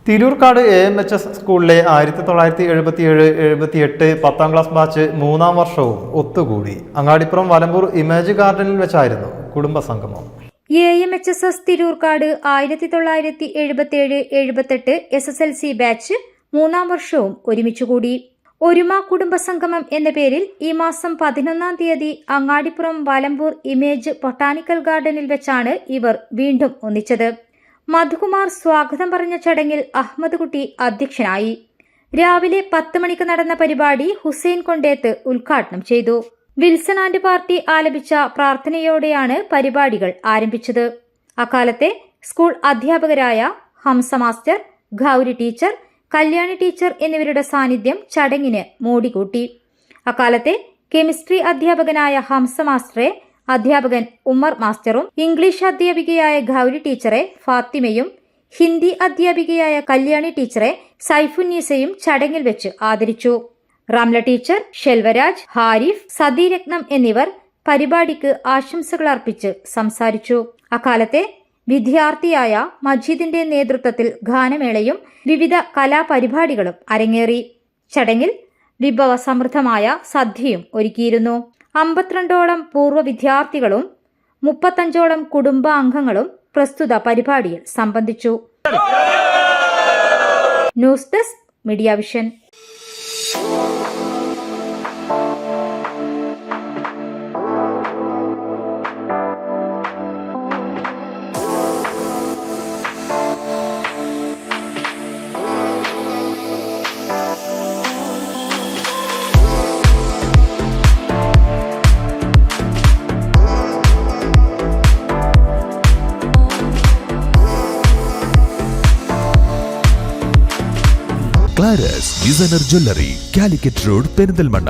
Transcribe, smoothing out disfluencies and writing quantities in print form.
Thirurkad AMHS സ്കൂളിലെ 1977-78 10ാം class batch 3ാം വർഷവും ഒത്തുകൂടി. അങ്ങാടിപ്പുറം വലമ്പൂർ ഇമേജ് ഗാർഡനിൽ വെച്ചായിരുന്നു കുടുംബസംഗമം. AMHS തിരൂർക്കാട് 1977-78 SSLC ബാച്ച് 3ാം വർഷവും ഒരുമിച്ചുകൂടി. ഒരുമ കുടുംബസംഗമം എന്ന പേരിൽ ഈ മാസം 11-ാം തീയതി അങ്ങാടിപ്പുറം വലമ്പൂർ ഇമേജ് ബൊട്ടാണിക്കൽ ഗാർഡനിൽ വെച്ചാണ് ഇവർ വീണ്ടും ഒന്നിച്ചത്. മധുകുമാർ സ്വാഗതം പറഞ്ഞ ചടങ്ങിൽ അഹമ്മദ് കുട്ടി അധ്യക്ഷനായി. രാവിലെ 10 മണിക്ക് നടന്ന പരിപാടി ഹുസൈൻ കൊണ്ടേത്ത് ഉദ്ഘാടനം ചെയ്തു. വിൽസൺ ആൻഡ് പാർട്ടി ആലപിച്ച പ്രാർത്ഥനയോടെയാണ് പരിപാടികൾ ആരംഭിച്ചത്. അക്കാലത്തെ സ്കൂൾ അധ്യാപകരായ Hamsa master, Gauri teacher, Kalyani teacher എന്നിവരുടെ സാന്നിധ്യം ചടങ്ങിന് മോടികൂട്ടി. അക്കാലത്തെ കെമിസ്ട്രി അധ്യാപകനായ ഹംസ മാസ്റ്ററെ അധ്യാപകൻ ഉമ്മർ മാസ്റ്ററും, ഇംഗ്ലീഷ് അധ്യാപികയായ ഗൗരി ടീച്ചറെ ഫാത്തിമയും, ഹിന്ദി അധ്യാപികയായ കല്യാണി ടീച്ചറെ സൈഫുന്നീസയും ചടങ്ങിൽ വെച്ച് ആദരിച്ചു. റാംല ടീച്ചർ, ഷെൽവരാജ്, ഹാരിഫ്, സതീരത്നം എന്നിവർ പരിപാടിക്ക് ആശംസകൾ അർപ്പിച്ച് സംസാരിച്ചു. അക്കാലത്തെ വിദ്യാർത്ഥിയായ മജീദിന്റെ നേതൃത്വത്തിൽ ഗാനമേളയും വിവിധ കലാപരിപാടികളും അരങ്ങേറി. ചടങ്ങിൽ വിഭവസമൃദ്ധമായ സദ്യയും ഒരുക്കിയിരുന്നു. 52ഓളം പൂർവ്വ വിദ്യാർത്ഥികളും 35ഓളം കുടുംബാംഗങ്ങളും പ്രസ്തുത പരിപാടിയിൽ സംബന്ധിച്ചു. News desk media vision. ക്ലാരസ് designer jewellery, Calicut road, Perinthalmanna.